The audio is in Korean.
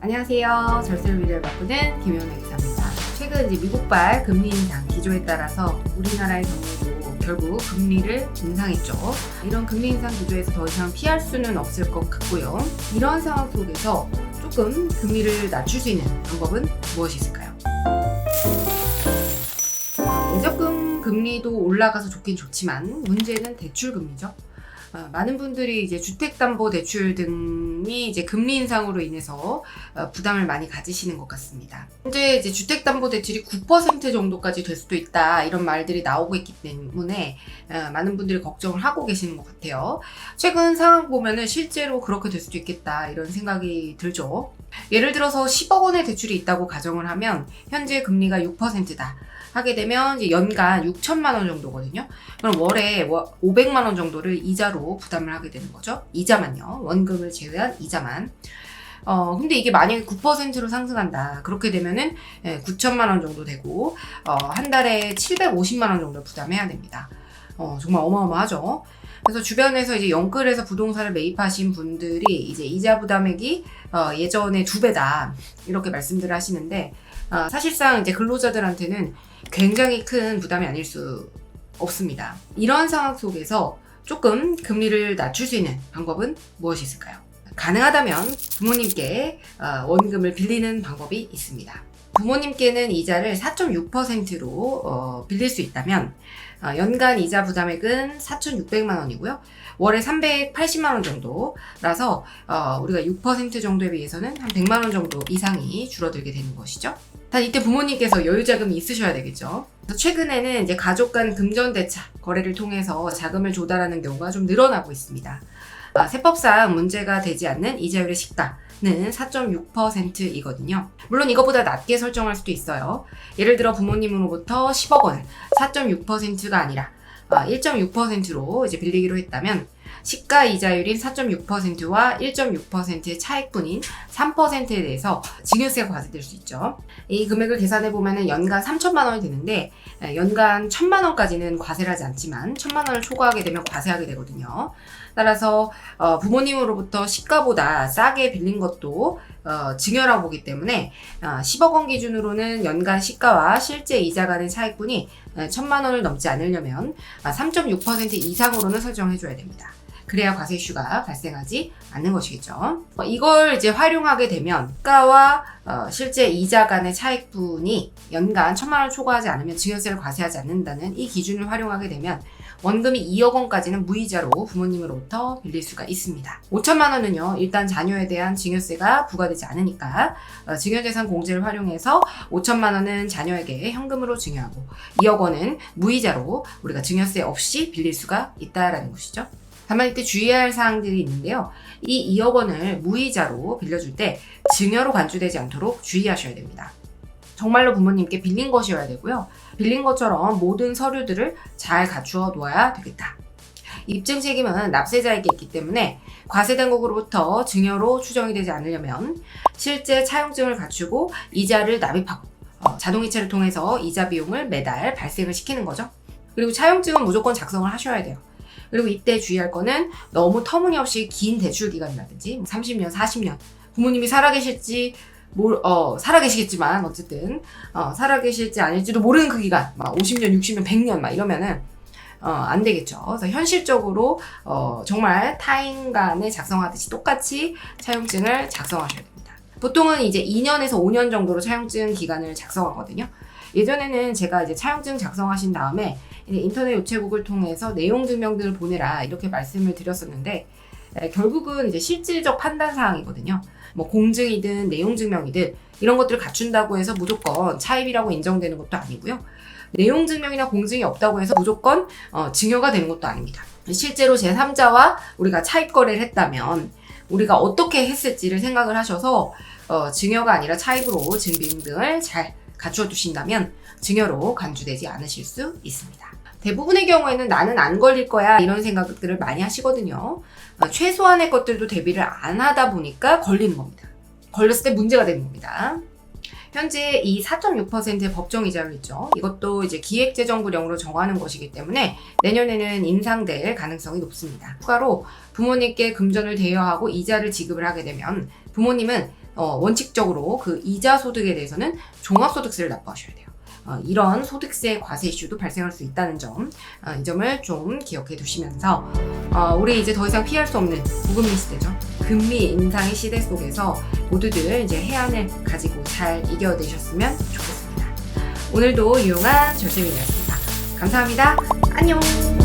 안녕하세요. 절세를 미래를 바꾸는 김연아 기자입니다. 최근 미국발 금리 인상 기조에 따라서 우리나라의 경우도 결국 금리를 인상했죠. 이런 금리 인상 기조에서 더 이상 피할 수는 없을 것 같고요. 이런 상황 속에서 조금 금리를 낮출 수 있는 방법은 무엇이 있을까요? 예적금 금리도 올라가서 좋긴 좋지만 문제는 대출 금리죠. 많은 분들이 이제 주택담보대출 등이 이제 금리 인상으로 인해서 부담을 많이 가지시는 것 같습니다. 현재 이제 주택담보대출이 9% 정도까지 될 수도 있다 이런 말들이 나오고 있기 때문에 많은 분들이 걱정을 하고 계시는 것 같아요. 최근 상황 보면은 실제로 그렇게 될 수도 있겠다 이런 생각이 들죠. 예를 들어서 10억 원의 대출이 있다고 가정을 하면 현재 금리가 6%다. 하게 되면 이제 연간 6천만 원 정도거든요. 그럼 월에 500만 원 정도를 이자로 부담을 하게 되는 거죠. 이자만요. 원금을 제외한 이자만. 근데 이게 만약에 9%로 상승한다. 그렇게 되면은 9천만 원 정도 되고 한 달에 750만 원 정도 부담해야 됩니다. 정말 어마어마하죠. 그래서 주변에서 이제 영끌에서 부동산을 매입하신 분들이 이제 이자 부담액이 예전에 2배다. 이렇게 말씀들을 하시는데 사실상 이제 근로자들한테는 굉장히 큰 부담이 아닐 수 없습니다. 이런 상황 속에서 조금 금리를 낮출 수 있는 방법은 무엇이 있을까요? 가능하다면 부모님께 원금을 빌리는 방법이 있습니다. 부모님께는 이자를 4.6%로 빌릴 수 있다면 연간 이자 부담액은 4,600만 원이고요. 월에 380만 원 정도라서 우리가 6% 정도에 비해서는 한 100만 원 정도 이상이 줄어들게 되는 것이죠. 단 이때 부모님께서 여유자금이 있으셔야 되겠죠. 최근에는 이제 가족 간 금전대차 거래를 통해서 자금을 조달하는 경우가 좀 늘어나고 있습니다. 세법상 문제가 되지 않는 이자율의 시가는 4.6%이거든요. 물론 이것보다 낮게 설정할 수도 있어요. 예를 들어 부모님으로부터 10억 원을 4.6%가 아니라 1.6%로 이제 빌리기로 했다면 시가 이자율인 4.6%와 1.6%의 차액분인 3%에 대해서 증여세가 과세될 수 있죠. 이 금액을 계산해 보면 연간 3천만 원이 되는데 연간 1천만 원까지는 과세를 하지 않지만 1천만 원을 초과하게 되면 과세하게 되거든요. 따라서 부모님으로부터 시가보다 싸게 빌린 것도 증여라고 보기 때문에 10억 원 기준으로는 연간 시가와 실제 이자 간의 차익분이 1천만 원을 넘지 않으려면 3.6% 이상으로는 설정해 줘야 됩니다. 그래야 과세 이슈가 발생하지 않는 것이겠죠. 이걸 이제 활용하게 되면 시가와 실제 이자 간의 차익분이 연간 1천만 원을 초과하지 않으면 증여세를 과세하지 않는다는 이 기준을 활용하게 되면 원금이 2억 원까지는 무이자로 부모님으로부터 빌릴 수가 있습니다. 5천만 원은요, 일단 자녀에 대한 증여세가 부과되지 않으니까 증여재산 공제를 활용해서 5천만 원은 자녀에게 현금으로 증여하고 2억 원은 무이자로 우리가 증여세 없이 빌릴 수가 있다라는 것이죠. 다만 이때 주의해야 할 사항들이 있는데요. 이 2억 원을 무이자로 빌려줄 때 증여로 간주되지 않도록 주의하셔야 됩니다. 정말로 부모님께 빌린 것이어야 되고요. 빌린 것처럼 모든 서류들을 잘 갖추어 놓아야 되겠다. 입증 책임은 납세자에게 있기 때문에 과세된 것으로부터 증여로 추정이 되지 않으려면 실제 차용증을 갖추고 이자를 납입하고 자동이체를 통해서 이자 비용을 매달 발생을 시키는 거죠. 그리고 차용증은 무조건 작성을 하셔야 돼요. 그리고 이때 주의할 거는 너무 터무니없이 긴 대출 기간이라든지 30년, 40년 부모님이 살아계실지 살아계시겠지만 어쨌든 살아계실지 아닐지도 모르는 그 기간 막 50년, 60년, 100년 막 이러면은 안 되겠죠. 그래서 현실적으로 정말 타인간에 작성하듯이 똑같이 차용증을 작성하셔야 됩니다. 보통은 이제 2년에서 5년 정도로 차용증 기간을 작성하거든요. 예전에는 제가 이제 차용증 작성하신 다음에 인터넷 우체국을 통해서 내용 증명들을 보내라 이렇게 말씀을 드렸었는데 결국은 이제 실질적 판단 사항이거든요. 뭐 공증이든 내용 증명이든 이런 것들을 갖춘다고 해서 무조건 차입이라고 인정되는 것도 아니고요. 내용 증명이나 공증이 없다고 해서 무조건 증여가 되는 것도 아닙니다. 실제로 제3자와 우리가 차입 거래를 했다면 우리가 어떻게 했을지를 생각을 하셔서 증여가 아니라 차입으로 증빙 등을 잘 갖추어 두신다면 증여로 간주되지 않으실 수 있습니다. 대부분의 경우에는 나는 안 걸릴 거야 이런 생각들을 많이 하시거든요. 최소한의 것들도 대비를 안 하다 보니까 걸리는 겁니다. 걸렸을 때 문제가 되는 겁니다. 현재 이 4.6%의 법정이자율 있죠. 이것도 이제 기획재정부령으로 정하는 것이기 때문에 내년에는 인상될 가능성이 높습니다. 추가로 부모님께 금전을 대여하고 이자를 지급을 하게 되면 부모님은 원칙적으로 그 이자 소득에 대해서는 종합소득세를 납부하셔야 돼요. 이런 소득세 과세 이슈도 발생할 수 있다는 점, 이 점을 좀 기억해 두시면서 우리 이제 더 이상 피할 수 없는 고금리 시대죠. 금리 인상의 시대 속에서 모두들 이제 해안을 가지고 잘 이겨내셨으면 좋겠습니다. 오늘도 유용한 절세미니였습니다. 감사합니다. 안녕.